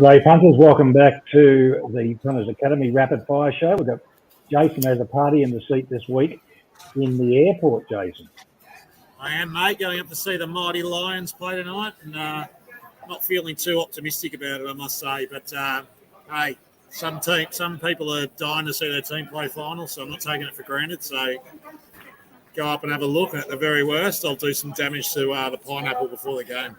G'day punters, welcome back to the Punters Academy Rapid Fire Show. We've got Jason has a party in the seat this week in the airport, Jason. I am, mate, going up to see the mighty Lions play tonight and not feeling too optimistic about it, I must say. But, hey, some people are dying to see their team play finals, so I'm not taking it for granted. So go up and have a look, and at the very worst, I'll do some damage to the pineapple before the game.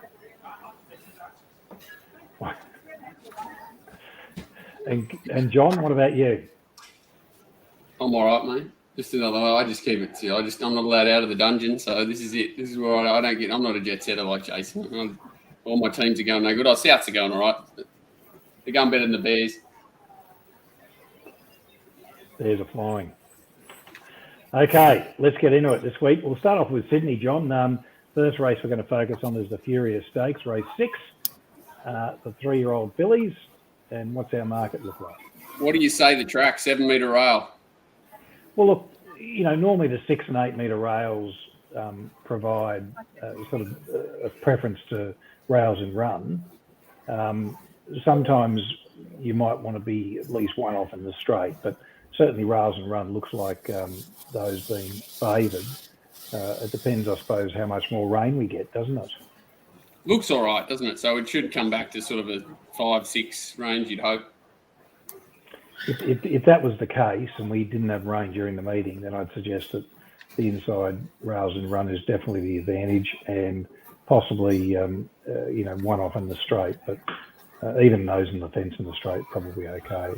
And John, what about you? I'm all right, mate. Just another way. I just keep it to. I'm not allowed out of the dungeon, so this is it. This is where I don't get. I'm not a jet setter like Jason. All my teams are going no good. Our Souths are going all right. But they're going better than the Bears. Bears are flying. Okay, let's get into it this week. We'll start off with Sydney, John. First race we're going to focus on is the Furious Stakes, race 6. The 3-year-old fillies. And what's our market look like? What do you say the track, 7-metre rail? Well, look, normally the 6 and 8 metre rails provide sort of a preference to rails and run. Sometimes you might want to be at least one off in the straight, but certainly rails and run looks like those being favoured. It depends, I suppose, how much more rain we get, doesn't it? Looks all right, doesn't it? So it should come back to sort of a 5-6 range, you'd hope. If that was the case and we didn't have rain during the meeting, then I'd suggest that the inside rails and run is definitely the advantage, and possibly one off in the straight, but even nose in the fence in the straight probably okay.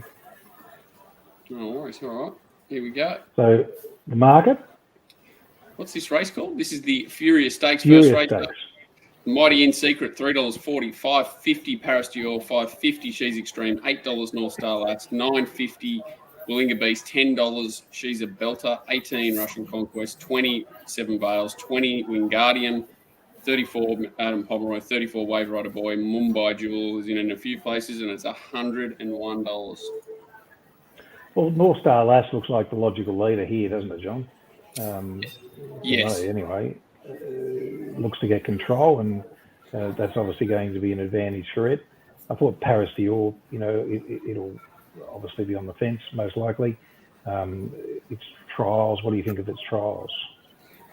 No worries, all right. Here we go. So the market. What's this race called? This is the Furious Stakes Furious first race. Stakes. Mighty in Secret, $3.40, $5.50 Paris Dior, $5.50 She's Extreme, $8 North Star Lass, $9.50 Willinga Beast, $10 She's a Belter, $18 Russian Conquest, $20 Seven Veils, $20 Wingardium, $34 Adam Pomeroy, $34 Wave Rider Boy, Mumbai Jewel is in a few places, and it's $101. Well, North Star Lass looks like the logical leader here, doesn't it, John? Yes. Anyway. Looks to get control, and that's obviously going to be an advantage for it. I thought Paris Dior, it'll obviously be on the fence, most likely. Its trials, what do you think of its trials?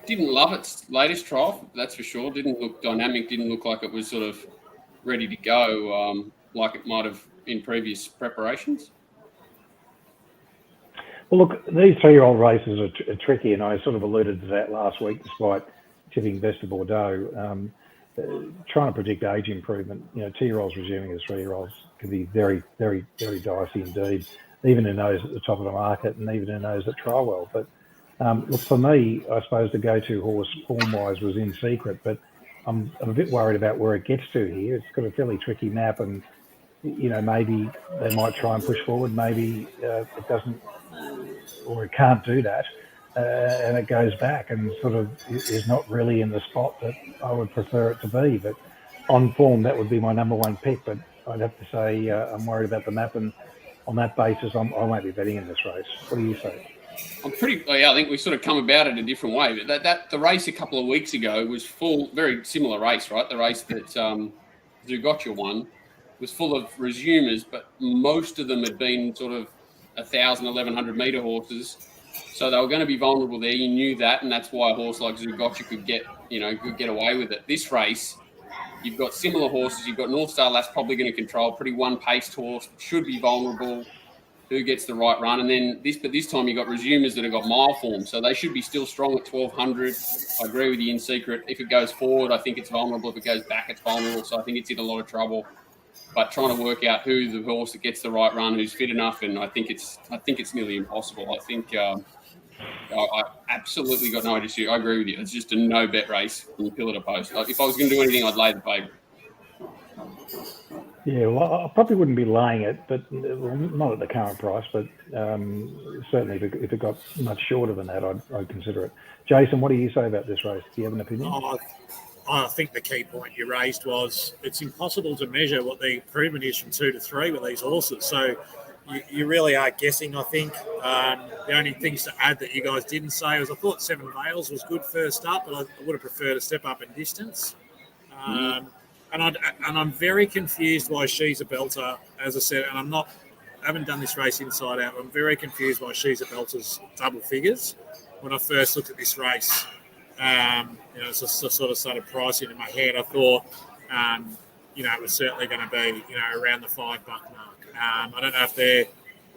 Didn't love its latest trial, that's for sure. Didn't look dynamic, didn't look like it was sort of ready to go like it might have in previous preparations. Well, look, these 3-year-old races are tricky, and I sort of alluded to that last week, despite tipping Vesta Bordeaux. Trying to predict age improvement, 2-year-olds resuming as 3-year-olds can be very, very, very dicey indeed, even in those at the top of the market and even in those that trial well. But look, for me, I suppose the go-to horse form-wise was In Secret, but I'm a bit worried about where it gets to here. It's got a fairly tricky map, and, maybe they might try and push forward. Maybe it doesn't, or it can't do that. And it goes back and sort of is not really in the spot that I would prefer it to be. But on form, that would be my number one pick. But I'd have to say I'm worried about the map, and on that basis, I won't be betting in this race. What do you say? I think we sort of come about it a different way. But the race a couple of weeks ago was very similar race, right? The race that Zugotcha won was full of resumers, but most of them had been sort of 1,000, 1,100 metre horses. So they were going to be vulnerable there. You knew that, and that's why a horse like Zugotcha could get away with it. This race, you've got similar horses. You've got North Star Lass probably going to control, pretty one-paced horse, should be vulnerable. Who gets the right run? And then this time you got resumers that have got mile form, so they should be still strong at 1,200. I agree with you In Secret. If it goes forward, I think it's vulnerable. If it goes back, it's vulnerable. So I think it's in a lot of trouble. But trying to work out who the horse that gets the right run, who's fit enough, and I think it's nearly impossible. I think I absolutely got no issue. I agree with you. It's just a no bet race from pillar to post. If I was going to do anything, I'd lay the favourite. Yeah, well, I probably wouldn't be laying it, but not at the current price. But certainly, if it got much shorter than that, I'd consider it. Jason, what do you say about this race? Do you have an opinion? I think the key point you raised was it's impossible to measure what the improvement is from 2 to 3 with these horses. So you really are guessing, I think. The only things to add that you guys didn't say was I thought Seven Veils was good first up, but I would have preferred a step up in distance. and I'm very confused why she's a belter, as I said, and I haven't done this race inside out. I'm very confused why she's a belter's double figures. When I first looked at this race, so sort of started pricing in my head. I thought, it was certainly going to be, around the $5 mark. I don't know if they're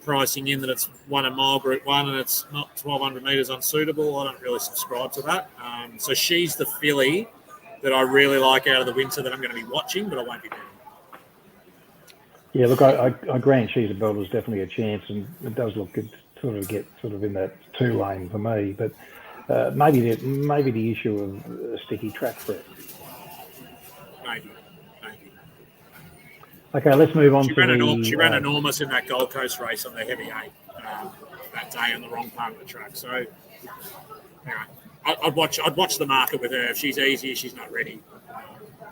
pricing in that it's won a mile Group 1 and it's not 1,200 metres unsuitable. I don't really subscribe to that. So she's the filly that I really like out of the winter that I'm going to be watching, but I won't be betting. Yeah, look, I grant she's a belter's definitely a chance, and it does look good to get in that 2 lane for me. But maybe the issue of a sticky track for it. Maybe. Okay, let's move on She ran enormous in that Gold Coast race on the heavy 8 that day on the wrong part of the track. So, anyway, I'd watch the market with her. If she's easy, she's not ready.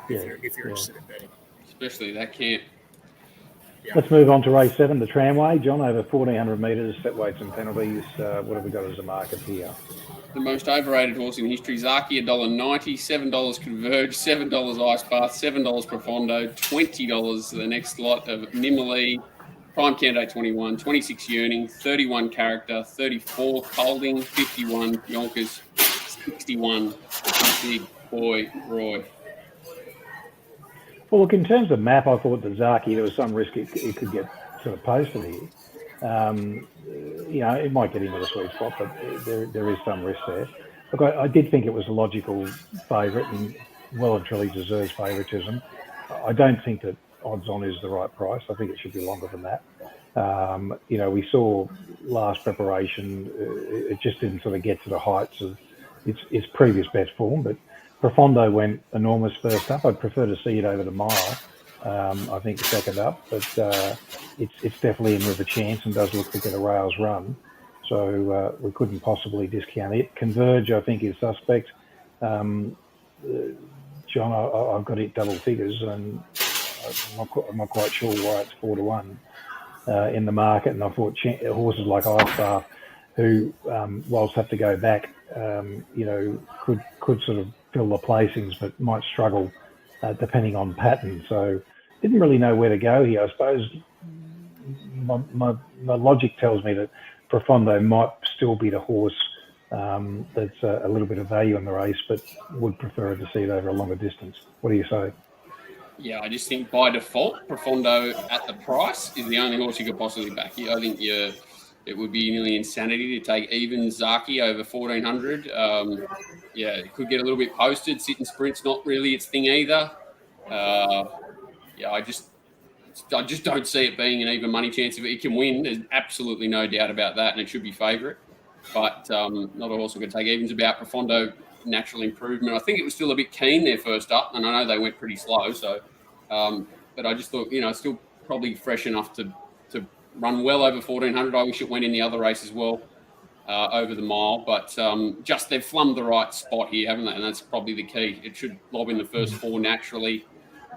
If you're interested in betting, especially that camp. Yeah. Let's move on to race 7, the Tramway. John, over 1,400 metres, set weights and penalties. What have we got as a market here? The most overrated horse in history, Zaki, $1.90, $7 Converge, $7 Ice Bath, $7 Profondo, $20 the next lot of Nimali, Prime Candidate 21, 26 Yearning, 31 Character, 34 Colding, 51 Yonkers, 61 Big Boy Roy. Well, look, in terms of map, I thought that Zaki, there was some risk it could get sort of posted here. It might get into the sweet spot, but there is some risk there. Look, I did think it was a logical favourite and well and truly deserves favouritism. I don't think that odds on is the right price. I think it should be longer than that. We saw last preparation, it just didn't sort of get to the heights of its previous best form, but Profondo went enormous first up. I'd prefer to see it over the mile. I think second up, but it's definitely in with a chance and does look to get a rails run. So we couldn't possibly discount it. Converge, I think, is suspect. John, I've got it double figures, and I'm not quite sure why it's 4-1 in the market. And I thought horses like Ice Bath, who whilst have to go back, could sort of fill the placings, but might struggle depending on pattern. So didn't really know where to go here. I suppose my logic tells me that Profondo might still be the horse that's a little bit of value in the race, but would prefer to see it over a longer distance. What do you say? Yeah, I just think by default, Profondo at the price is the only horse you could possibly back. I think it would be nearly insanity to take even Zaki over 1,400. It could get a little bit posted. Sit and sprint's not really its thing either. I just don't see it being an even money chance. If it can win, there's absolutely no doubt about that, and it should be favourite. But not a horse we could take evens about. Profondo, natural improvement. I think it was still a bit keen there first up, and I know they went pretty slow. So, but I just thought, still probably fresh enough to run well over 1,400. I wish it went in the other race as well over the mile. But just they've flummed the right spot here, haven't they? And that's probably the key. It should lob in the first 4 naturally.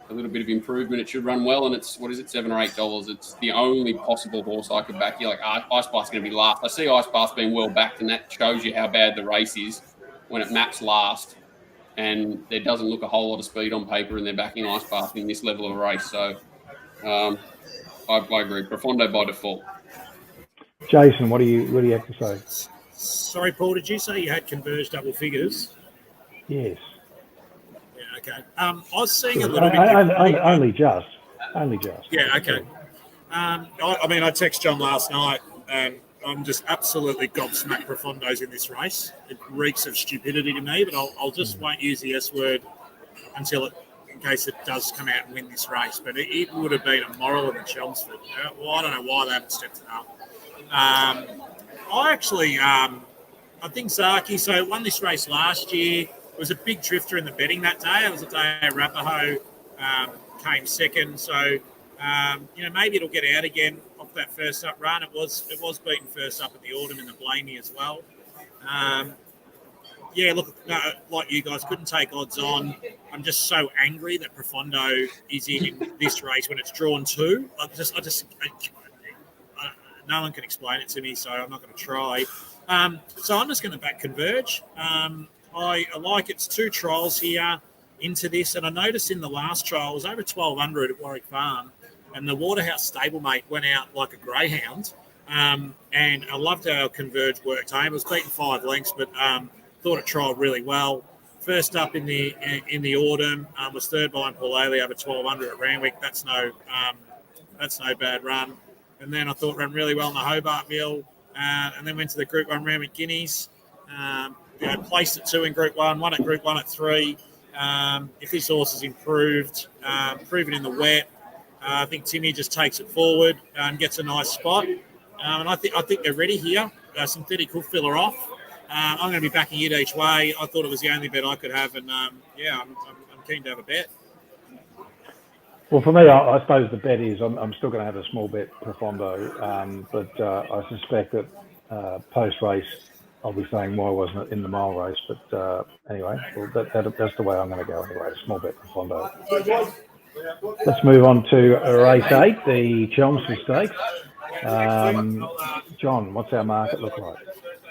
A little bit of improvement. It should run well, and it's $7 or $8. It's the only possible horse I could back. You're like, Ice Bath's going to be last. I see Ice Bath being well backed, and that shows you how bad the race is when it maps last, and there doesn't look a whole lot of speed on paper, and they're backing Ice Bath in this level of a race. So I agree. Profondo by default. Jason, what do you have to say? Sorry, Paul, did you say you had Converge double figures? Yes. Okay. I was seeing a little bit. Only just. Yeah. Okay. I text John last night, and I'm just absolutely gobsmacked Profondo's in this race. It reeks of stupidity to me, but I'll just won't use the S word in case it does come out and win this race. But it would have been a moral in the Chelmsford. I don't know why they haven't stepped it up. I think Zaki won this race last year. It was a big drifter in the betting that day. It was a day Arapaho came second. So, maybe it'll get out again off that first up run. It was beaten first up at the Autumn in the Blamey as well. Like you guys, couldn't take odds on. I'm just so angry that Profondo is in this race when it's drawn 2. No one can explain it to me, so I'm not going to try. So I'm just going to back Converge. I like its 2 trials here. into this. And I noticed in the last trial, it was over 1,200 at Warwick Farm, and the Waterhouse stablemate went out like a greyhound. And I loved how Converge worked home. It was beaten 5 lengths, but thought it trialled really well. First up in the autumn was third behind Paul Ailey over 1,200 at Randwick. That's no bad run. And then I thought ran really well in the Hobart Mill, and then went to the Group 1 Randwick Guineas. Placed at 2 in Group 1, won at Group 1 at 3. If this horse has improved, proven in the wet, I think Timmy just takes it forward and gets a nice spot. And I think they're ready here. Synthetic Hoof Filler off. I'm going to be backing it each way. I thought it was the only bet I could have, and I'm keen to have a bet. Well, for me, I suppose the bet is I'm still going to have a small bet Profondo, but I suspect that post-race I'll be saying why wasn't it in the mile race. But anyway, well, that's the way I'm going to go anyway, a small bet Profondo. Let's move on to race 8, the Chelmsford Stakes. John, what's our market look like?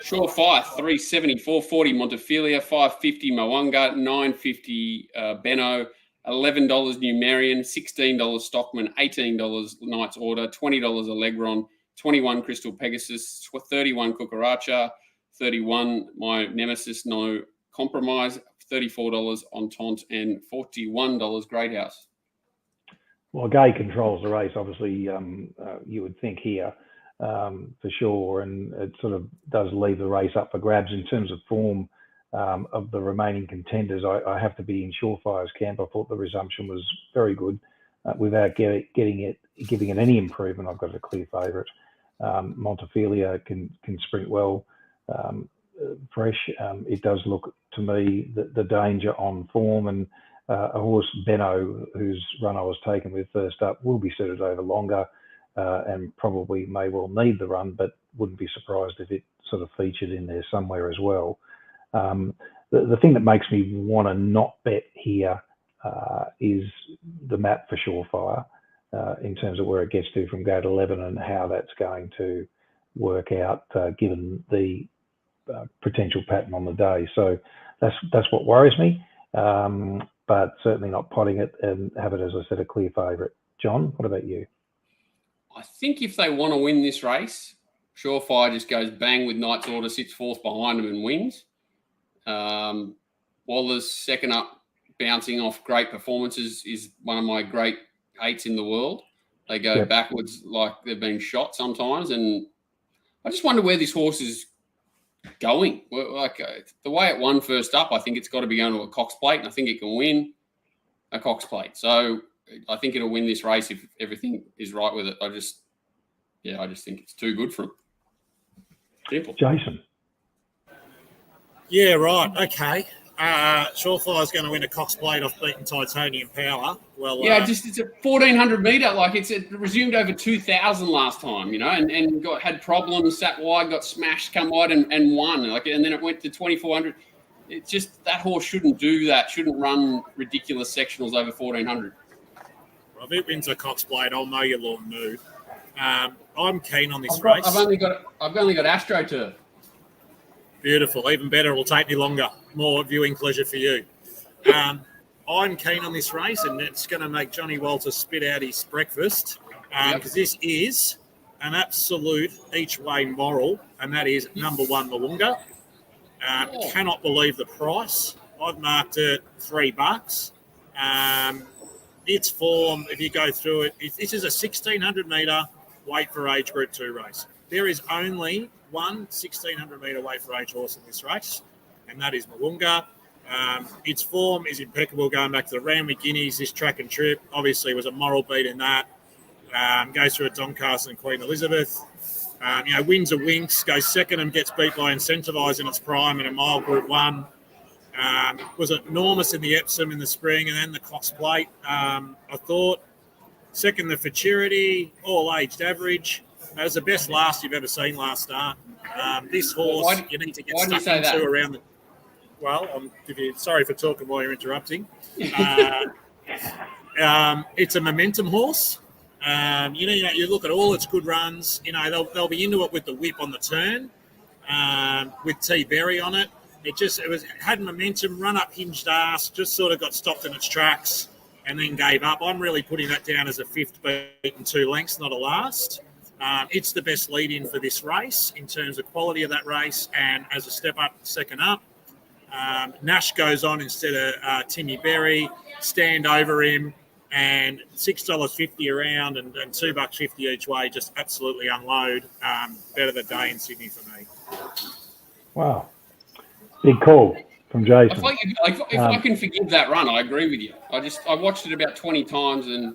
Surefire, 370, 440 Montefilia, 550 Moonga, 950 Benno, $11 New Marion, $16 Stockman, $18 Knight's Order, $20 Allegron, 21 Crystal Pegasus, 31 Cucaracha, 31 My Nemesis, No Compromise, $34 Entente, and $41 Great House. Well, Gay controls the race, obviously, you would think here, for sure, and it sort of does leave the race up for grabs in terms of form of the remaining contenders. I have to be in Surefire's camp. I thought the resumption was very good. Without giving it any improvement, I've got a clear favourite. Montefilia can sprint well, fresh. It does look to me the danger on form, and a horse, Benno, whose run I was taken with first up, will be suited over longer and probably may well need the run, but wouldn't be surprised if it sort of featured in there somewhere as well. The thing that makes me want to not bet here is the map for Surefire in terms of where it gets to from gate 11 and how that's going to work out given the potential pattern on the day. So that's what worries me. But certainly not potting it and have it, as I said, a clear favourite. John, what about you? I think if they want to win this race, Surefire just goes bang with Knight's Order, sits fourth behind them and wins. Waller's second up, bouncing off great performances, is one of my great 8s in the world. They go backwards like they've been shot sometimes, and I just wonder where this horse is going. Like the way it won first up, I think it's got to be going to a Cox Plate, and I think it can win a Cox Plate. So I think it'll win this race if everything is right with it. I just think it's too good for him. Simple. Jason. Yeah, right. Okay. Surefire's going to win a Cox Plate off beaten Titanium Power. Well, it's a 1,400 metre. Like it resumed over 2,000 last time, and had problems, sat wide, got smashed, come wide, and won. And then it went to 2,400. It's just that horse shouldn't do that. Shouldn't run ridiculous sectionals over 1,400. Well, if it wins a Cox Plate, I'll mow your lawn nude. I'm keen on this race. I've only got AstroTurf. Beautiful, even better. It'll take me longer. More viewing pleasure for you. I'm keen on this race, and it's going to make Johnny Walter spit out his breakfast because this is an absolute each-way moral, and that is number 1 Moonga. Cannot believe the price. I've marked it $3. Its form, if you go through it, this is a 1,600 metre weight for age Group 2 race. There is only one 1,600 metre weight for age horse in this race, and that is Moonga. Its form is impeccable going back to the Randwick Guineas, this track and trip. Obviously, was a moral beat in that. Goes through at Doncaster and Queen Elizabeth. Wins a Winks, goes second and gets beat by Incentivise in its prime in a mile Group 1. Was enormous in the Epsom in the spring and then the Cox Plate. I thought second the Futurity, all aged average. That was the best last you've ever seen last start. This horse, you need to get stuck into around the... Well, sorry for talking while you're interrupting. It's a momentum horse. You look at all its good runs. They'll be into it with the whip on the turn, with T Berry on it. It had momentum, run up, hinged ass, just sort of got stopped in its tracks and then gave up. I'm really putting that down as a fifth beaten 2 lengths, not a last. It's the best lead-in for this race in terms of quality of that race, and as a step up, second up. Nash goes on instead of Timmy Berry, stand over him, and $6.50 around and $2.50 each way, just absolutely unload. Better the day in Sydney for me. Wow. Big call from Jason. If I can forgive that run, I agree with you. I watched it about 20 times and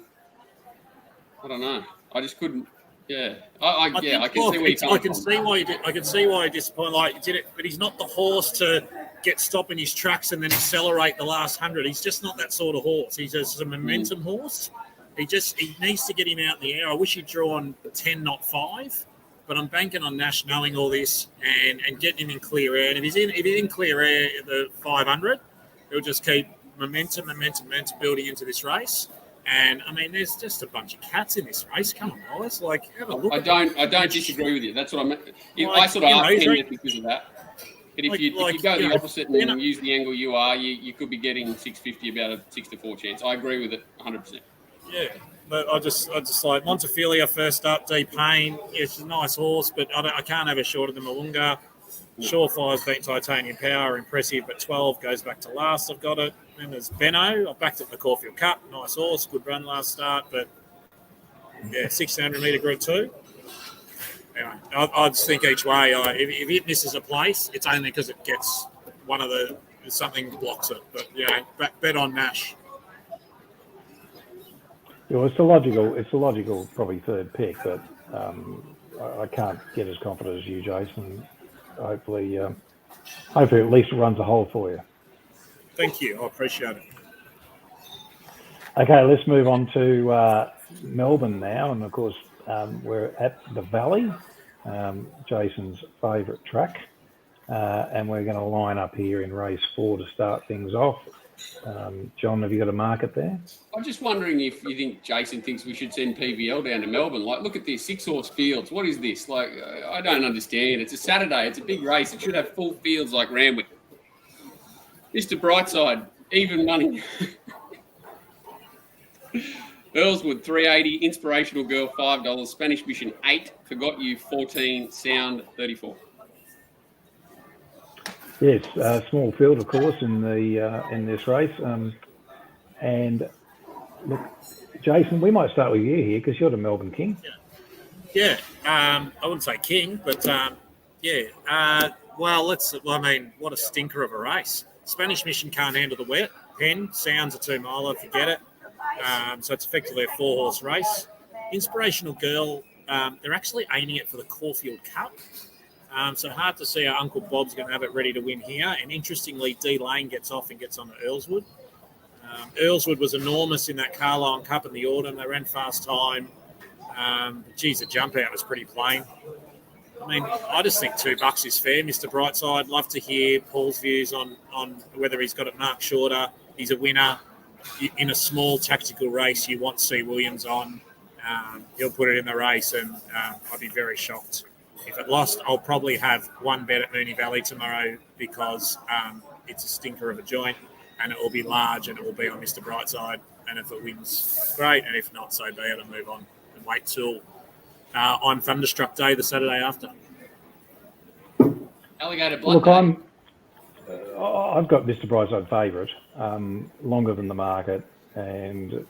I don't know. I just couldn't. Yeah, I can see where you're coming from. I can see why you're disappointed. Like he did it, but he's not the horse to get stopped in his tracks and then accelerate the last 100. He's just not that sort of horse. He's just a momentum horse. He needs to get him out in the air. I wish he'd drawn 10, not 5. But I'm banking on Nash knowing all this and getting him in clear air. And if he's in clear air at the 500, he'll just keep momentum building into this race. And I mean, there's just a bunch of cats in this race. Come on, guys! Like, have a look. I don't disagree with you. That's what I meant. I sort of asked him because of that. But if you go the opposite and use the angle you are, you could be getting 650 about a 6-4 chance. I agree with it 100%. Yeah, but I just like Montefilia first up. D Payne, it's a nice horse, but I can't have a shorter than Moonga. Surefire's beat Titanium Power, impressive, but 12 goes back to last. I've got it. Then there's Benno. I backed it in the Caulfield Cup. Nice horse, good run last start, but yeah, 1600 metre Group 2. Anyway, I just think each way, if it misses a place, it's only because it gets one of something blocks it. But yeah, bet on Nash. Well, it's a logical probably third pick, but I can't get as confident as you, Jason. Hopefully at least it runs a hole for you. Thank you. I appreciate it. Okay, let's move on to Melbourne now. And, of course, we're at the Valley, Jason's favourite track. And we're going to line up here in race 4 to start things off. John, have you got a market there? I'm just wondering if you think Jason thinks we should send PVL down to Melbourne. Like, look at this, 6-horse fields. What is this? Like, I don't understand. It's a Saturday. It's a big race. It should have full fields like Randwick. Mr. Brightside, even money. Earlswood, $3.80. Inspirational Girl, $5. Spanish Mission, $8. Forgot You, $14. Sound, $34. Yes, small field, of course, in this race. And look, Jason, we might start with you here because you're the Melbourne King. Yeah. I wouldn't say king, but yeah. Well, what a stinker of a race. Spanish Mission can't handle the wet. Penn, Sounds a 2-miler, forget it. So it's effectively a 4-horse race. Inspirational Girl, they're actually aiming it for the Caulfield Cup. So hard to see how Uncle Bob's going to have it ready to win here. And interestingly, D Lane gets off and gets on to Earlswood. Earlswood was enormous in that Carlisle Cup in the autumn. They ran fast time. The jump out was pretty plain. I mean, I just think $2 is fair, Mr. Brightside. Love to hear Paul's views on whether he's got it marked shorter. He's a winner. In a small tactical race, you want C. Williams on. He'll put it in the race, and I'd be very shocked. If it lost, I'll probably have one bet at Moonee Valley tomorrow because it's a stinker of a joint and it will be large and it will be on Mr. Brightside. And if it wins, great. And if not, so be it. I'll move on and wait till on Thunderstruck Day, the Saturday after. Alligator Blood. Look, I've got Mr. Brightside favourite, longer than the market. And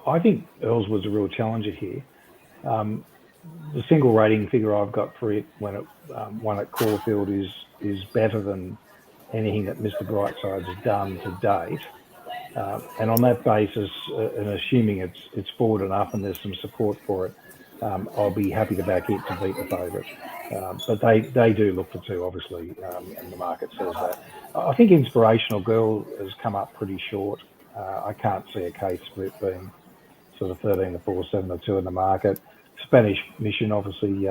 I think Earlswood's a real challenger here. The single rating figure I've got for it when it won at Caulfield is better than anything that Mr. Brightside's done to date. And on that basis, and assuming it's forward enough and there's some support for it, I'll be happy to back it to beat the favourite. But they do look for 2, obviously, and the market says that. I think Inspirational Girl has come up pretty short. I can't see a case for it being sort of 13-4, 7-2 in the market. Spanish Mission, obviously,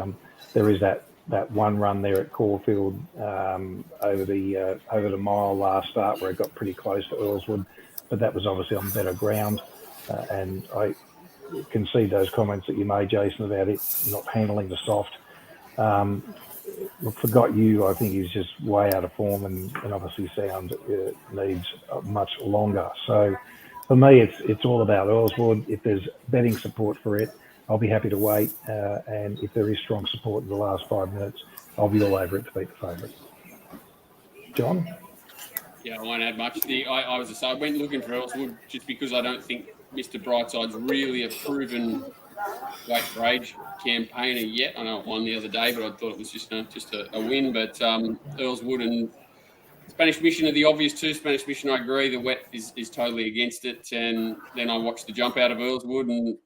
there is that one run there at Caulfield over the mile last start where it got pretty close to Earlswood, but that was obviously on better ground. And I concede those comments that you made, Jason, about it not handling the soft. look, Forgot You, I think, is just way out of form, and obviously Sound needs much longer. So for me, it's all about Earlswood. If there's betting support for it, I'll be happy to wait. And if there is strong support in the last 5 minutes, I'll be all over it to beat the favourite. John? Yeah, I won't add much. I went looking for Earlswood just because I don't think Mr. Brightside's really a proven weight for age campaigner yet. I know it won the other day, but I thought it was just a win. But Earlswood and Spanish Mission are the obvious two. Spanish Mission, I agree. The wet is totally against it. And then I watched the jump out of Earlswood and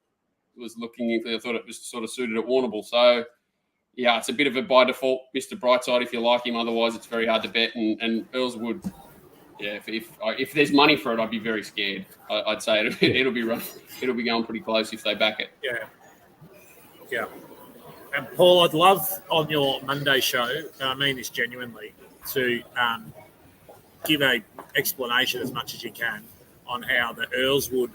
was looking if I thought it was sort of suited at Warrnambool. So, yeah, it's a bit of a by default Mr. Brightside if you like him. Otherwise, it's very hard to bet. And Earlswood, yeah, if there's money for it, I'd be very scared. I'd say it'll be going pretty close if they back it. Yeah. And Paul, I'd love on your Monday show, and I mean this genuinely, to give a explanation as much as you can on how the Earlswood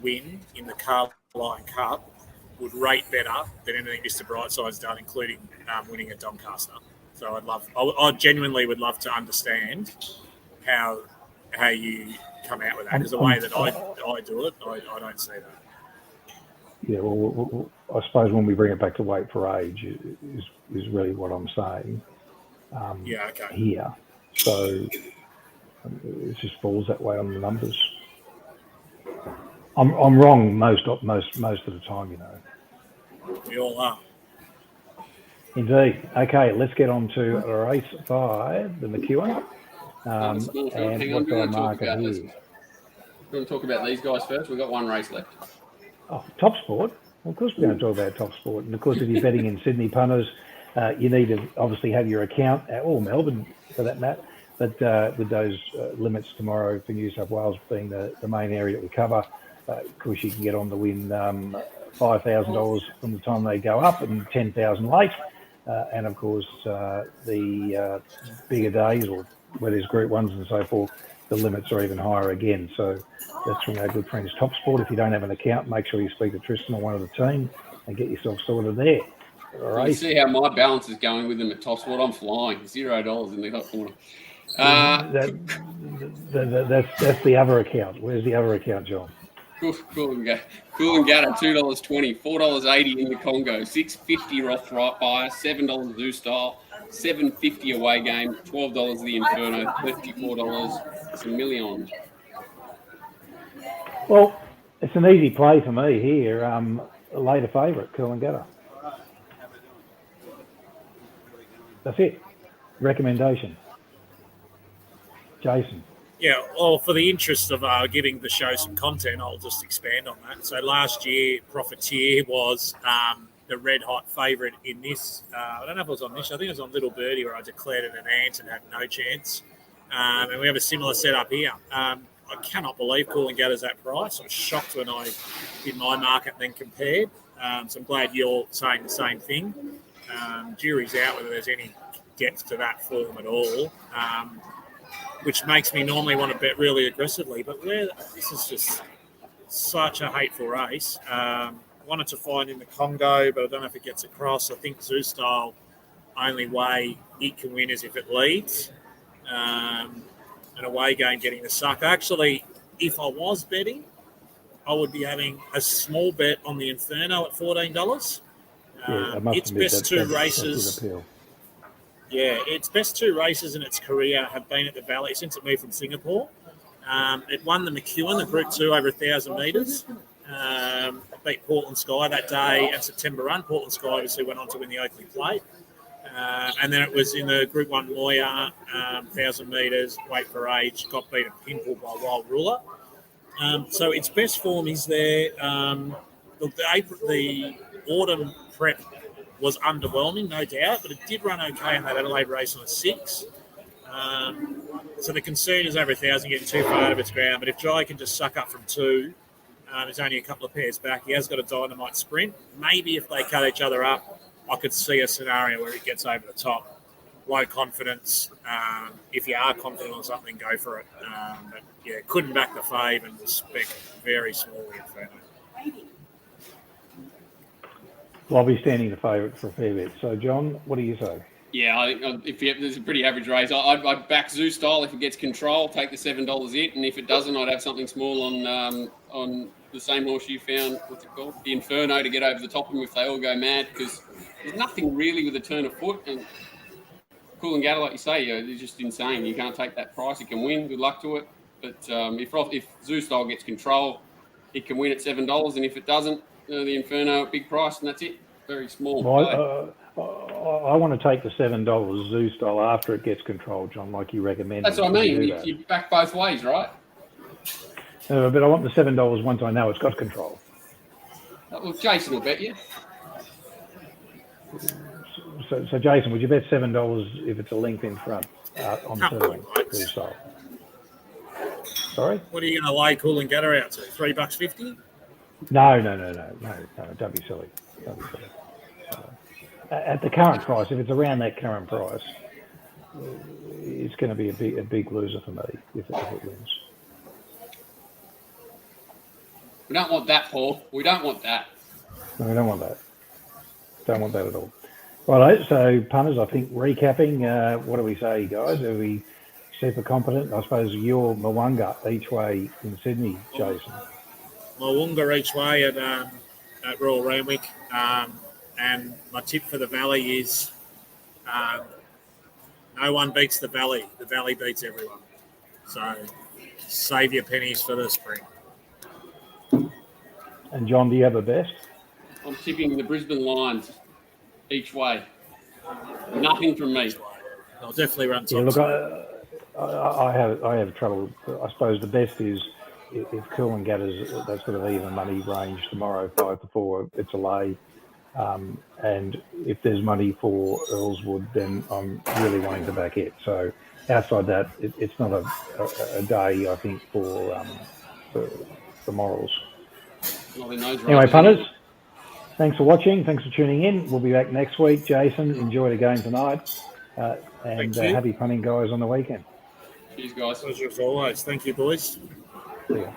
win in the Carline Cup would rate better than anything Mr. Brightside's done, including winning at Doncaster. So I genuinely would love to understand how you come out with that, because the way that I do it, I don't see that. Yeah, well, I suppose when we bring it back to weight for age is really what I'm saying. Here, so it just falls that way on the numbers. I'm wrong most of the time, you know. We all are. Indeed. Okay, let's get on to race 5, the McEwen. And what do I mark it here? We want to talk about these guys first. We've got one race left. Oh, Top Sport. Well, of course we're going to talk about Top Sport. And of course, if you're betting in Sydney punters, you need to obviously have your account, or Melbourne for that matter, but with those limits tomorrow for New South Wales being the main area that we cover, of course you can get on to win $5,000 from the time they go up and $10,000 late. And of course, the bigger days, or where there's Group 1s and so forth, the limits are even higher again. So that's from our good friends Top Sport. If you don't have an account, make sure you speak to Tristan or one of the team and get yourself sorted there. All right. You see how my balance is going with them at Top Sport? I'm flying $0 in the hot corner. That's the other account. Where's the other account, John? Cool and Gatter, $2.20, $4.80 in the Congo, $6.50 Roth Buyer, $7 Zoo Style, $7.50 away game, $12 the Inferno, $54 some millions. Well, it's an easy play for me here. A later favourite, Coolangatta. That's it. Recommendation. Jason. Yeah, well, for the interest of giving the show some content, I'll just expand on that. So last year, Profiteer was the red-hot favourite in this. I don't know if it was on this. I think it was on Little Birdie where I declared it an ant and had no chance. And we have a similar setup here. I cannot believe Coolangatta's that price. I was shocked when I did my market and then compared. So I'm glad you're saying the same thing. Jury's out whether there's any depth to that form at all. Which makes me normally want to bet really aggressively. But this is just such a hateful race. Wanted to find in the Congo, but I don't know if it gets across. I think Zoo Style, only way it can win is if it leads. An away game getting the suck. Actually, if I was betting, I would be having a small bet on the Inferno at $14. Its best two races. Yeah, its best two races in its career have been at the Valley since it moved from Singapore. It won the McEwen, the Group 2 over 1,000 metres. It beat Portland Sky that day and September Run. Portland Sky obviously went on to win the Oakley Plate. And then it was in the Group 1 Moya, 1,000 metres, weight for age, got beat at Pinpool by Wild Ruler. So its best form is there. The autumn prep was underwhelming, no doubt, but it did run okay in that Adelaide race on a 6. So the concern is over 1,000 getting too far out of its ground. But if Jai can just suck up from 2, it's only a couple of pairs back. He has got a dynamite sprint. Maybe if they cut each other up, I could see a scenario where it gets over the top. Low confidence. If you are confident on something, go for it. But yeah, couldn't back the fave and spec very small Inferno. Well, I'll be standing the favourite for a fair bit. So, John, what do you say? Yeah, I think if there's a pretty average race, I'd back Zoo Style if it gets control. Take the $7 it, and if it doesn't, I'd have something small on the same horse you found. What's it called? The Inferno, to get over the top of them if they all go mad, because there's nothing really with a turn of foot. And Cool and Gatter, like you say, it's just insane. You can't take that price. It can win. Good luck to it. But if Zoo Style gets control, it can win at $7, and if it doesn't, the Inferno at big price, and that's it. Very small. Well, I want to take the $7 Zoo Style after it gets controlled, John, like you recommended. That's what I mean. You back both ways, right? But I want the $7 once I know it's got control. Well, Jason will bet you. So Jason, would you bet $7 if it's a length in front on Zoo Style? Sorry? What are you going to lay Cool and Gatter out to? $3.50? No, don't be silly. At the current price, if it's around that current price, it's going to be a big loser for me if it wins. We don't want that, Paul. We don't want that. No, we don't want that. Don't want that at all. Right, so punters, I think recapping, what do we say, guys? Are we super competent? I suppose you're Mwanga each way in Sydney, Jason. Mwanga each way at Royal Randwick. And my tip for the Valley is no one beats the Valley. The Valley beats everyone. So save your pennies for the spring. And John, do you have a best? I'm tipping the Brisbane Lions each way. Nothing from me. I'll definitely run top. Yeah, look, I have trouble. I suppose the best is if Cool and Gatter's that sort of even money range tomorrow, 5 to 4, it's a lay. And if there's money for Earlswood, then I'm really wanting to back it. So outside that, it's not a day, I think, for morals. Anyway, punters, thanks for watching. Thanks for tuning in. We'll be back next week. Jason, enjoy the game tonight. And happy punting, guys, on the weekend. Cheers, guys. Pleasure as always. Thank you, boys. See ya.